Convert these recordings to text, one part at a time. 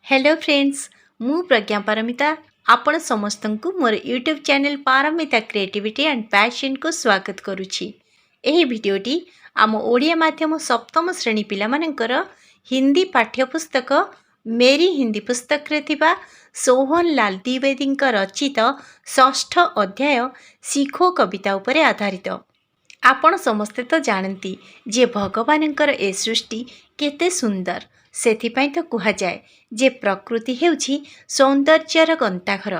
Hello friends, मु प्रज्ञा पारमिता आपण समस्त को मोर YouTube channel Paramita creativity and passion को स्वागत करुछि। एही भिडियोटी आम ओडिया माध्यम सप्तम श्रेणी पिला मानकर हिंदी पाठ्यपुस्तक मेरी हिंदी पुस्तक रे थिबा सोहन लाल द्विवेदी रचित षष्ठ अध्याय शिखो कविता उपरे आधारित। आपण समस्ते तो जानती जे भगवानंकर ए सृष्टि केते सुंदर, सेथिपाई तो कुहा जाए जे प्रकृति हेउछि सौंदर्यर गंताघर।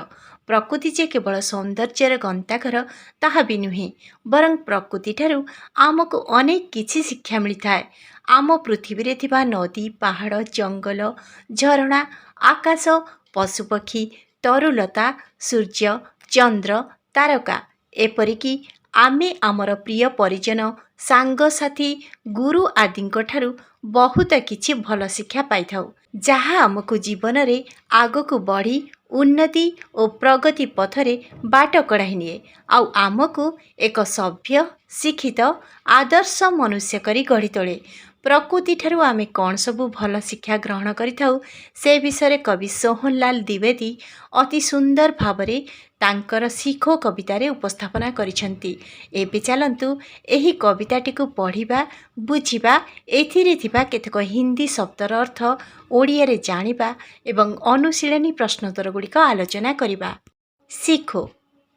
प्रकृति जे केवल सौंदर्यर गंताघर ताहा भी नुहे, बरं प्रकृति ठारू आमको अनेक किछि शिक्षा मिलता है। आम पृथ्वी रे थिबा नदी, पहाड़, जंगल, झरणा, आकाश, पशुपक्षी, तरुलता, सूर्य, चंद्र, तारका, एपरिकी आमे आमर प्रिय परिजन, सांगसाथी, गुरु आदिंक ठारू बहुत किछि भल शिक्षा पाइथाउ, जहाँ आमको जीवन रे आगको बढ़ी उन्नति और प्रगति पथरे बाट कढ़ाई निए आउ आमको एक सभ्य, शिक्षित, आदर्श मनुष्य करी गढ़ी तोले। प्रकृति ठारू आमे कौन सबु भल शिक्षा ग्रहण करिथाउ से विषय कवि सोहन लाल द्विवेदी अति सुंदर भावरे तांकर शिखो कवितारे उपस्थापना करिसंती। एबे चलंतु एही कविताटी को पढ़िबा, बुझिबा, एथिरे थिबा केतक हिंदी शब्दर अर्थ ओडिया रे जानिबा एवं अनुशीलनी प्रश्नोत्तर गुड़िक आलोचना करिबा। सीखो,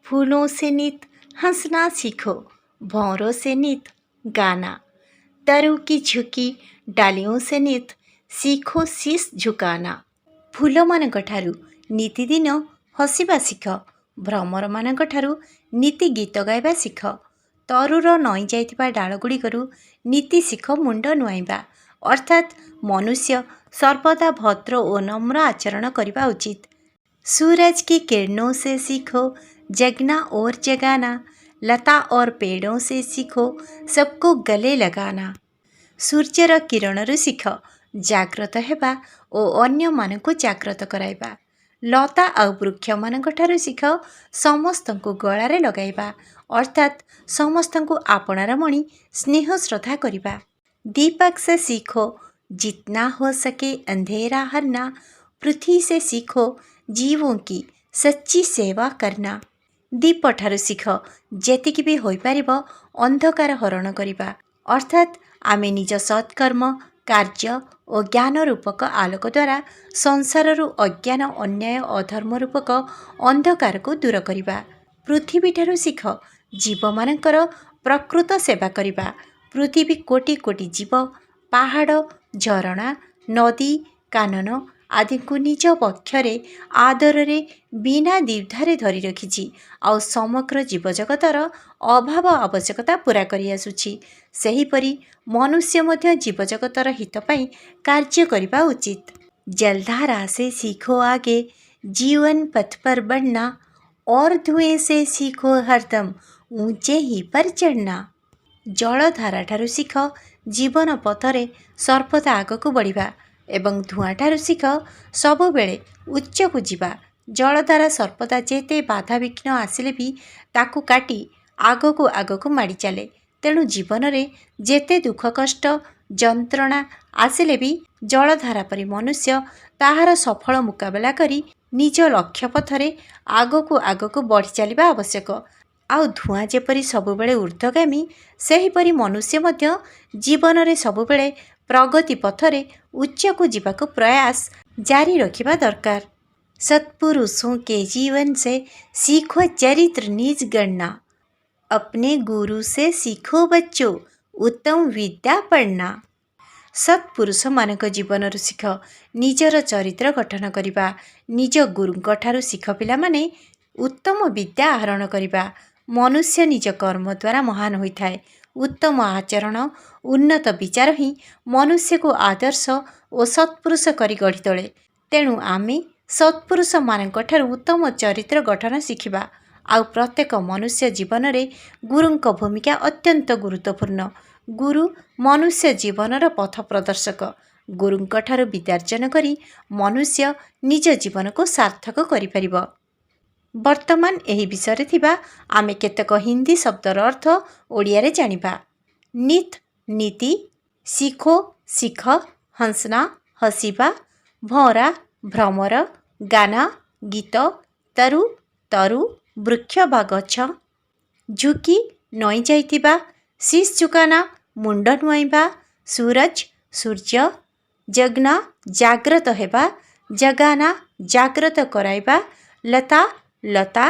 फूलों से नित हंसना सीखो, भौरों से नित गाना, तरु की झुकी डालियों से नित सीखो शीश झुकाना। फूल मानक ठारू नीतिदिन हसिबा शिख, भ्रमर मानक ठारू नीति गीत गाइबा शिख, तरुर नई जाइथिबा डाल गुड़िकरू नीति शिख मुंड नुआइबा। अर्थात मनुष्य सर्वदा भद्र और नम्र आचरण करने उचित। सूरज की किरणों से सीखो जगना और जगाना, लता और पेड़ों से सीखो सबको गले लगाना। सूर्यर किरणरू शिख जाग्रत हेबा और अन्य मानकु जाग्रत कराइबा। लता आ वृक्ष मानक ठारू शिख समस्तंकु गलारे लगाइबा, अर्थात समस्तंकु आपणार मणि स्नेह श्रद्धा करिबा। दीपक से सीखो जितना हो सके अंधेरा हरना, पृथ्वी से सीखो जीवों की सच्ची सेवा करना। दीप ठारू शिख जेतिकी भी होई पारिबो अंधकार हरण करिबा, अर्थात आमे निज सत्कर्म, कार्य और ज्ञान रूपक आलोक द्वारा संसाररू अज्ञान, अन्याय, अधर्म रूपक अंधकार को दूर करिबा। पृथ्वी ठारू शिख जीव मानकर प्रकृत सेवा करिबा। पृथ्वी कोटि कोटि जीव, पहाड़, झरणा, नदी, कानन आदि को निज पक्षरे आदर बिना द्विधारे धरी रखिछि आउ समग्र जीवजगतर अभाव आवश्यकता पूरा करि आसुछि। सेहीपरि मनुष्य मध्य जीवजगतर हित पाई कार्य करिबा उचित। जलधारा से सीखो आगे जीवन पथ पर बढ़ना, और धुएं से सीखो हरदम ऊंचे ही पर चढ़ना। जलधारा ठारू शिख जीवन पथरे सर्वदा आगक बढ़िबा एवं धुआं ठारू शिख सबु बेले उच्च को जीवा। जलधारा सर्वदा जेते बाधा विघ्न आसिले भी ताकू काटी आगको आगको माड़ी चले। तेणु जीवन रे जेते दुख कष्ट जंत्रणा आसिले भी जलधारा परी मनुष्य ताहार सफल मुकाबला करी निज लक्ष्य पथरे आगको आगको बढ़ी चलिबा आवश्यक। आउ धुआं जेपरी सबुबेले ऊर्ध्वगामी, सेहीपरि मनुष्य मध्य जीवन रे सबुबेले प्रगति पथरे उच्च को जीवाको प्रयास जारी रखिबा दरकार। सत्पुरुषों के जीवन से सीखो चरित्र निज गणना, अपने गुरु से सीखो बच्चों उत्तम विद्या पढ़ना। सत्पुरुष मानक जीवन शिख निजर चरित्र गठन करिबा, निज गुरुंक ठारू शिख पिला माने उत्तम विद्या आहरण करिबा। मनुष्य निज कर्म द्वारा महान होइथाए। उत्तम आचरण, उन्नत विचार ही मनुष्य को आदर्श और सत्पुरुष करी गढ़ी तोले। तेणु आमे सत्पुरुष मानक ठारू उत्तम चरित्र गठन शिखिबा। आउ प्रत्येक मनुष्य जीवन रे गुरुंक भूमिका अत्यंत गुरुत्वपूर्ण। गुरु मनुष्य जीवनर पथ प्रदर्शक। गुरुंक ठारू विद्यार्जन करी मनुष्य निज जीवन को सार्थक करि परिबो। वर्तमान एही विषय थिबा आमे केतक हिंदी शब्दर अर्थ ओडिया रे जानिबा। नित नीति, शिखो शिख हंसना हसिबा, भौरा भ्रमर, गाना, गीत, तरु, तरु, वृक्ष बा गछ, झुकी नई जाइतिबा, शीश झुकाना, मुंड नुआइबा, सूरज, सूर्य, जगना जाग्रत हेबा, जगाना जाग्रत कराइबा, लता, लता,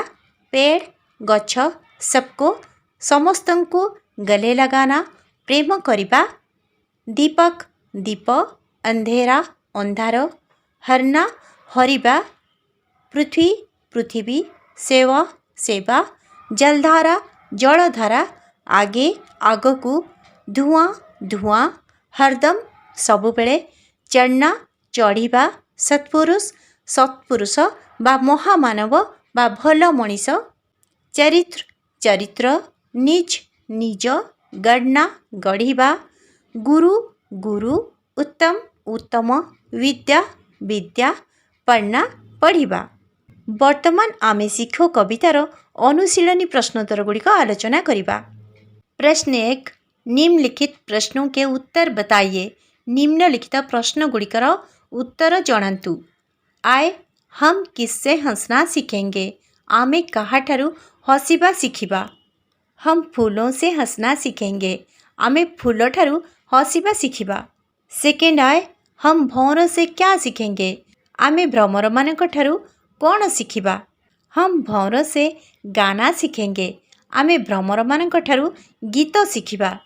पेड़, गछ, सबको समस्तंको गले लगाना, प्रेम करिबा, दीपक, दीप, अंधेरा, अंधार, हरना, हरिबा, पृथ्वी, पृथिवी, सेवा, सेवा, जलधारा, जलधारा, आगे, आगकू, धुआं, धुआं, हरदम, सबुबेले, चढ़ना, चढ़िबा, सत्पुरुष, सत्पुरुष बा महामानव बा भल मनीष, चरित्र, चरित्र, निज, निज, गणना, गढ़िबा, गुरु, गुरु, उत्तम, उत्तम, विद्या, विद्या, पढ़ना, पढ़िबा। वर्तमान आमे शिखो कवितार अनुशीलनी प्रश्नोत्तर गुड़िक आलोचना करिबा। प्रश्न 1, निम्नलिखित प्रश्नों के उत्तर बताइए। निम्नलिखित प्रश्न गुड़िकर उत्तर जणांतु। आए, हम किससे हंसना सीखेंगे? आमे काहाठारु हसिबा शिखिबा। हम फूलों से हंसना सीखेंगे। आमे फूल ठारु हसिबा शिखिबा। सेकेंड आए, हम भौर से क्या सीखेंगे? आमे भ्रमर मानक ठारु कौन शिखिबा? हम भौर से गाना सीखेंगे। आमे भ्रमर मानक ठारु गीत शिखिबा।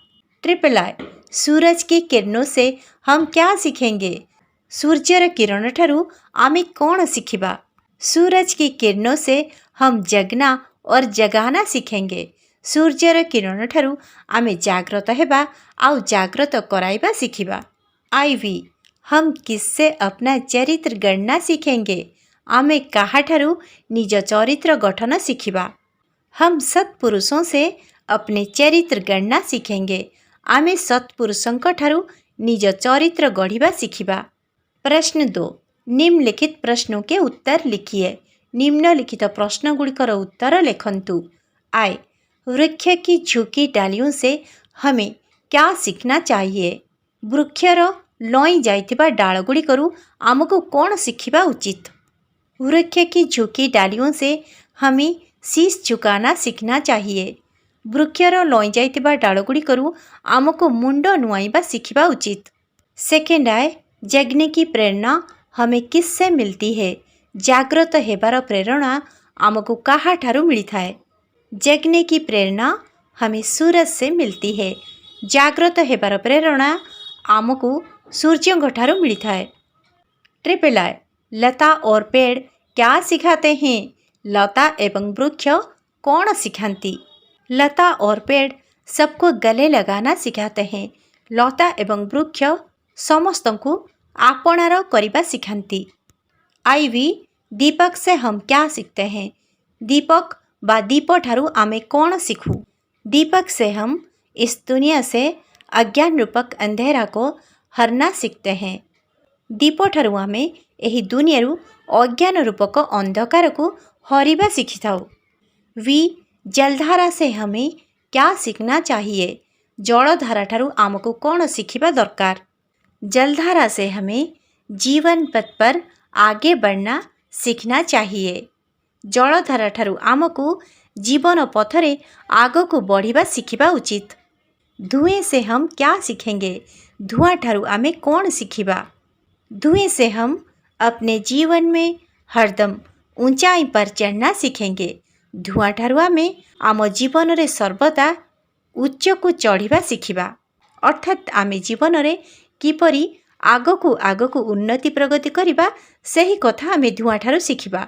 ट्रिपल आई, सूरज की किरणों से हम क्या सीखेंगे? सूर्यर किरण ठारु आमे कौन शिखिबा? सूरज की किरणों से हम जगना और जगाना सीखेंगे। सूर्यर किरण ठारु आमे जाग्रत हेबा आउ जाग्रत कराइबा शिखिबा। आईवी, हम किससे अपना चरित्र गणना सीखेंगे? आमे काहाठारु निज चरित्र गठन शिखिबा। हम सत्पुरुषों से अपने चरित्र गणना सीखेंगे। आमे सत्पुरुषों ठारु निज चरित्र गढ़िबा शिखिबा। प्रश्न 2, निम्नलिखित प्रश्नों के उत्तर लिखिए। निम्नलिखित प्रश्न गुड़िकर उत्तर लिखंतु। आए, वृक्ष की झुकी डालियों से हमें क्या सीखना चाहिए? वृक्षर लई जाइतिबा डाल गुड़िकरु आमको कौन शिखिबा उचित? वृक्ष की झुकी डालियों से हमें शीश झुकाना सीखना चाहिए। वृक्षर लई जाइतिबा डाल गुड़िकरु आमको मुंड नुआइबा शिखिबा उचित। सेकेंड आए, जगने की प्रेरणा हमें किससे मिलती है? जाग्रत हेबार प्रेरणा आमको काहाठारु मिलिथाए? जगने की प्रेरणा हमें सूरज से मिलती है। जाग्रत हेबार प्रेरणा आमको सूर्यों ठारु मिलिथाए। ट्रिपल आई, लता और पेड़ क्या सिखाते हैं? लता एवं वृक्ष कौन सिखाती? लता और पेड़ सबको गले लगाना सिखाते हैं। लता एवं वृक्ष समस्त को आपणार करिबा सिखाती। आईवी, दीपक से हम क्या सीखते हैं? दीपक बा दीप ठारु आमे कौन सीखू? दीपक से हम इस दुनिया से अज्ञान रूपक अंधेरा को हरना सीखते हैं। दीप ठारु आमे एही दुनियारू अज्ञान रूपक अंधकार को हरिबा शिखि थाउ। वी, जलधारा से हमें क्या सीखना चाहिए? जलधारा ठारु आमको कौन शिखिबा दरकार? जलधारा से हमें जीवन पथ पर आगे बढ़ना सीखना चाहिए। जलधारा ठारु आमको जीवन पथरे आगको बढ़िबा शिखिबा उचित। धुएं से हम क्या सीखेंगे? धुआं ठारु आमे कौन शिखिबा? धुएं से हम अपने जीवन में हरदम ऊंचाई पर चढ़ना सीखेंगे। धुआं ठारु आमे आम जीवन रे सर्वदा उच्च को चढ़िबा शिखिबा। अर्थात आमे जीवन रे किपरि आगको आगको उन्नति प्रगति करिबा सही कथा आमे धुआं ठारु शिखिबा।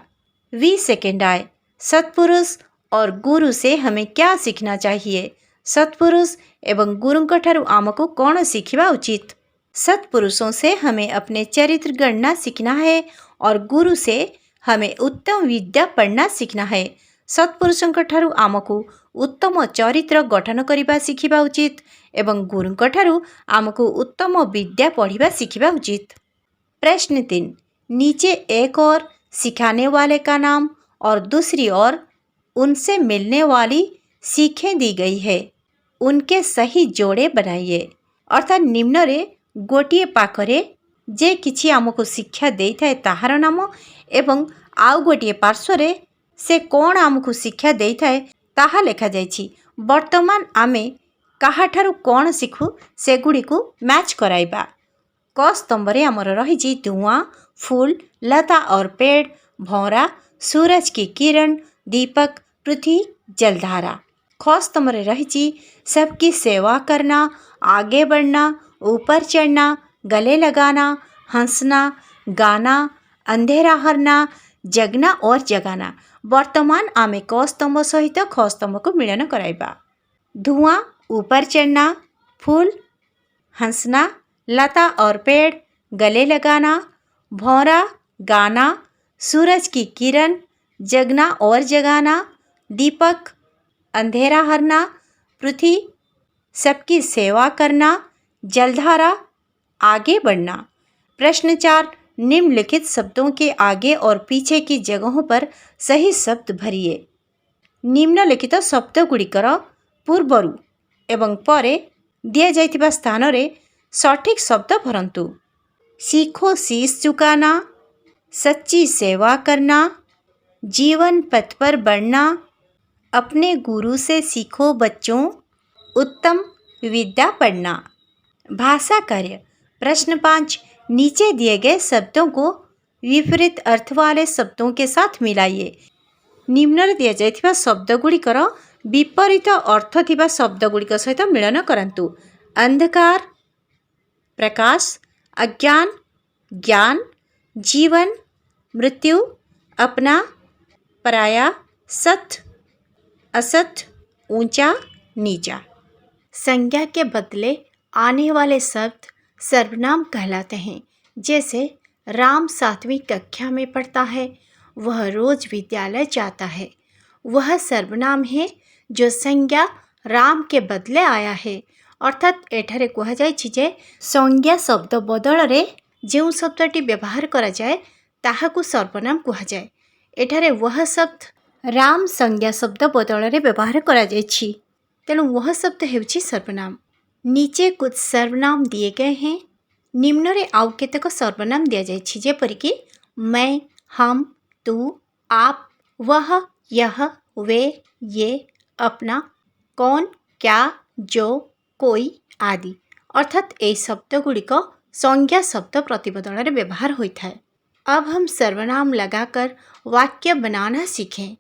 वी, सेकेंड आए, सत्पुरुष और गुरु से हमें क्या सीखना चाहिए? सत्पुरुष एवं गुरुंक ठारु आमको कौन शिखिबा उचित? सत्पुरुषों से हमें अपने चरित्र गणना सीखना है और गुरु से हमें उत्तम विद्या पढ़ना सीखना है। सत्पुरुषों ठारु आमको उत्तम चरित्र गठन करिबा शिखिबा उचित एवं गुरुंक ठारु आमको उत्तम विद्या पढ़िबा शिखिबा उचित। प्रश्न 3, नीचे एक और सिखाने वाले का नाम और दूसरी ओर उनसे मिलने वाली सीखें दी गई है। उनके सही जोड़े बनाइए। अर्थात निम्न रे गोटिए पाखरे जे किछि आमको शिक्षा देइथाए ताहार नाम एवं आउ गोटे पार्श्वरे से कौन आमको शिक्षा देइथाए ताहा लेखा जाइछि। वर्तमान आमे काहाठारु कौन शिखु सेगुड़िकु मैच कराइबा। क स्तंभरे आमर रही धुआं, फूल, लता और पेड़, भौरा, सूरज की किरण, दीपक, पृथ्वी, जलधारा। ख स्तंभरे रही सबकी सेवा करना, आगे बढ़ना, ऊपर चढ़ना, गले लगाना, हंसना, गाना, अंधेरा हरना, जगना और जगाना। वर्तमान आमे क स्तंभ सहित ख स्तंभ को मिलन कराइबा। धुआं ऊपर चढ़ना, फूल हंसना, लता और पेड़ गले लगाना, भौरा गाना, सूरज की किरण जगना और जगाना, दीपक अंधेरा हरना, पृथ्वी सबकी सेवा करना, जलधारा आगे बढ़ना। प्रश्न 4, निम्नलिखित शब्दों के आगे और पीछे की जगहों पर सही शब्द भरिए। निम्नलिखित शब्द गुड़िकर पूर्वरु एवं परे दिया जाइतिबा स्थान रे सठिक शब्द भरंतु। सीखो शीश झुकाना, सच्ची सेवा करना, जीवन पथ पर बढ़ना, अपने गुरु से सीखो बच्चों, उत्तम विद्या पढ़ना। भाषा कार्य प्रश्न 5, नीचे दिए गए शब्दों को विपरीत अर्थ वाले शब्दों के साथ मिलाइए। निम्न दिया जाइतिबा शब्द गुड़िकर विपरीत अर्थ थिबा शब्द गुड़िक सहित मिलन करंतु। अंधकार प्रकाश, अज्ञान ज्ञान, जीवन मृत्यु, अपना पराया, सत्य असत्य, ऊंचा नीचा। संज्ञा के बदले आने वाले शब्द सर्वनाम कहलाते हैं। जैसे राम 7वीं कक्षा में पढ़ता है, वह रोज विद्यालय जाता है। वह सर्वनाम है जो संज्ञा राम के बदले आया है। अर्थात एठारे कह जाए संज्ञा शब्द बदल रे जो शब्दटी व्यवहार करा जाए ताहाकु सर्वनाम कहा जाए। एठारे वह शब्द राम संज्ञा शब्द बदल रे व्यवहार करा जाइछि, तेणु वह शब्द हेउछि सर्वनाम। नीचे कुछ सर्वनाम दिए गए हैं। निम्न रे आउ केतक सर्वनाम दिया जाइछि, जेपरिक मैं, हम, तू, आप, वह, यह, वे, ये, अपना, कौन, क्या, जो, कोई आदि। अर्थात ए शब्द गुड़िक संज्ञा शब्द प्रतिबदल रे व्यवहार होता है। अब हम सर्वनाम लगाकर वाक्य बनाना सीखें।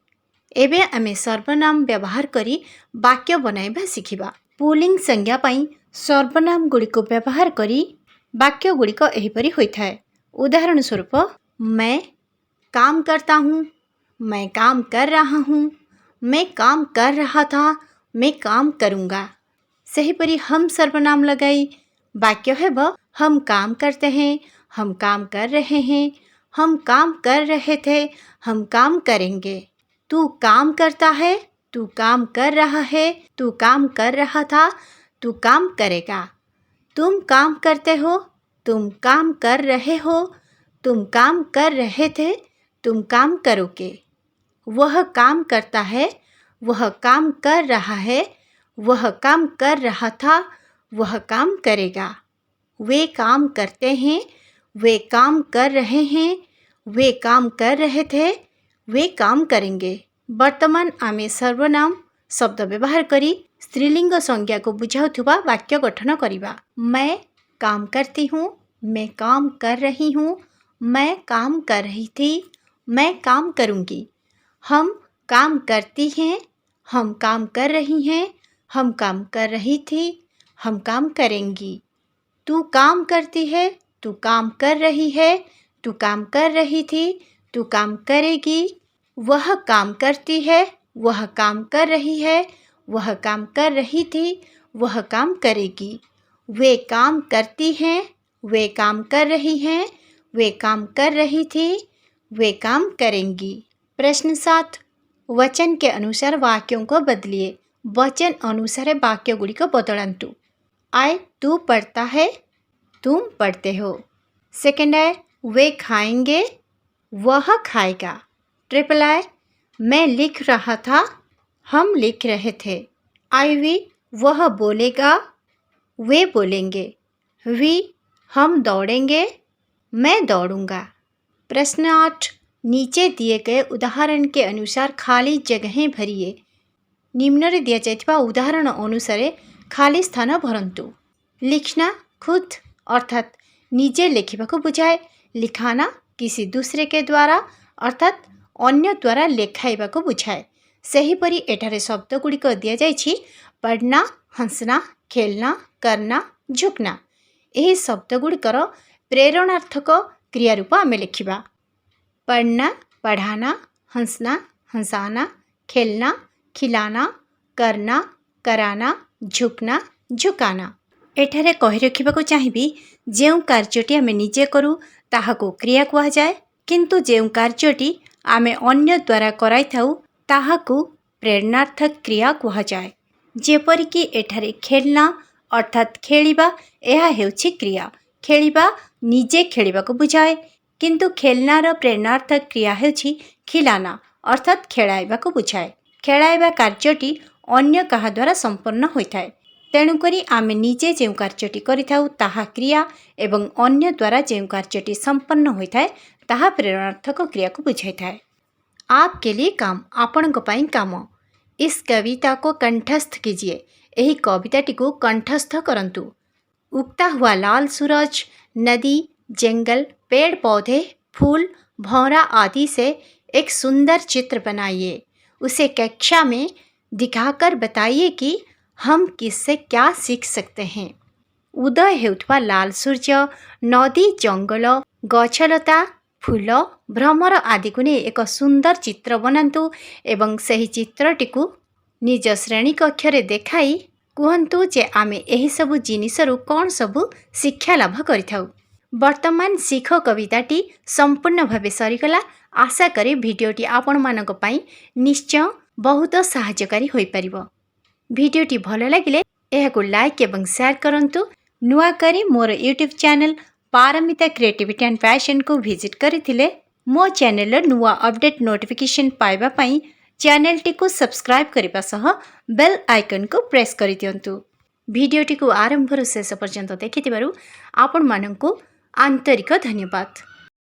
एबे आमे सर्वनाम व्यवहार करी वाक्य बनाइबा शिखिबा। पुल्लिंग संज्ञा पाई सर्वनाम गुड़िक व्यवहार करी वाक्य गुड़िक एहिपरि होता है। उदाहरण स्वरूप, मैं काम करता हूँ, मैं काम कर रहा हूँ, मैं काम कर रहा था, मैं काम करूँगा। सेहीपरि हम सर्वनाम लगाई वाक्य है वह हम काम करते हैं, हम काम कर रहे हैं, हम काम कर रहे थे, हम काम करेंगे। तू काम करता है, तू काम कर रहा है, तू काम कर रहा था, तू काम करेगा। तुम काम करते हो, तुम काम कर रहे हो, तुम काम कर रहे थे, तुम काम करोगे। वह काम करता है, वह काम कर रहा है, वह काम कर रहा था, वह काम करेगा। वे काम करते हैं, वे काम कर रहे हैं, वे काम कर रहे थे, वे काम करेंगे। वर्तमान आमे सर्वनाम शब्द व्यवहार करी स्त्रीलिंग संज्ञा को बुझाउथुबा वाक्य गठन करिबा। मैं काम करती हूँ, मैं काम कर रही हूँ, मैं काम कर रही थी, मैं काम करूँगी। हम काम करती हैं, हम काम कर रही हैं, हम काम कर रही थी, हम काम करेंगी। तू काम करती है, तू काम कर रही है, तू काम कर रही थी, तू काम करेगी। वह काम करती है, वह काम कर रही है, वह काम कर रही थी, वह काम करेगी। वे काम करती हैं, वे काम कर रही हैं, वे काम कर रही थी, वे काम करेंगी। प्रश्न 7, वचन के अनुसार वाक्यों को बदलिए। वचन अनुसार वाक्य गुड़िक बदलंतु। आय तू पढ़ता है, तुम पढ़ते हो। सेकंड है वे खाएंगे, वह खाएगा। ट्रिपल आई मैं लिख रहा था, हम लिख रहे थे। आई वी वह बोलेगा, वे बोलेंगे। वी हम दौड़ेंगे, मैं दौड़ूंगा। प्रश्न 8, नीचे दिए गए उदाहरण के अनुसार खाली जगहें भरिए। निम्न दिया जाइथिबा उदाहरण अनुसार खाली स्थान भरंतु। लिखना खुद अर्थात निजे लिखा को बुझाए। लिखाना किसी दूसरे के द्वारा अर्थात अन्य द्वारा लेखाइबा को बुझाए। सेहीपरि एठारे शब्द गुड़िक दिया जाइछि पढ़ना, हंसना, खेलना, करना, झुकना। यही शब्द गुड़िकर प्रेरणार्थक क्रिया रूप आमे लिखिबा। पढ़ना, पढ़ाना, हंसना, हंसाना, खेलना, खिलाना, करना, कराना, झुकना, झुकाना। एठारे कहि रखिबाको चाहिबी जेउ कार्यटी आमे निजे करू ताहाको क्रिया कुहा जाए, किंतु जेउ कार्यटी आमे अन्य द्वारा कराई थाउ ताहाको प्रेरणार्थक क्रिया कुहा जाए। जेपरिकी एठारे खेलना अर्थात खेलिबा एहा हेउछि क्रिया। खेलिबा निजे खेलिबा को बुझाए, किंतु खेलनार प्रेरणार्थक क्रिया हेउछि खिलाना अर्थात खेलाइबा को बुझाए। खेलाइबा कार्यटी अन्य कहा द्वारा संपन्न होइथाए। तेणुकरी आमे निजे जेउ कार्यटी करिथाउ ताहा क्रिया एवं अन्य द्वारा जेउ कार्यटी संपन्न होइथाए ताहा प्रेरणार्थक क्रिया को बुझाइथाए। आपके लिए काम, आपनको पाई काम। इस कविता को कंठस्थ कीजिए। यही कविताटी को कंठस्थ करंतु। उगता हुआ लाल सूरज, नदी, जंगल, पेड़ पौधे, फूल, भौरा आदि से एक सुंदर चित्र बनाइए। उसे कक्षा में दिखाकर बताइए कि हम किससे क्या सीख सकते हैं। उदय हेउथवा लाल सूर्य, नदी, जंगल, गछलता, फूल, भ्रमर आदि को नहीं एक सुंदर चित्र बनातु एवं सही चित्रटी को निज श्रेणी कक्षरे देखाई कहतु जे आमे एही सबु जिनिसरु कौन सबु शिक्षा लाभ करिथाउ। वर्तमान शिख कविताटी संपूर्ण भावे सरीगला। आशा करी भिडियोटी आपण मानक पई निश्चय बहुत सहायकारी होई परिबो। भिडियोटी भल लागिले एहाको लाइक एवं शेयर करंतु। नुआ करी मोर YouTube channel Paramita creativity and passion को विजिट करथिले मो चैनल नुआ अपडेट नोटिफिकेशन पाइबा पई चैनलटी को सब्सक्राइब करबा सह बेल आइकन को प्रेस करि दियंतु। भिडियोटी को आरंभ शेष पर्यंत देखिथिबारु आपण माननकु आंतरिक धन्यवाद।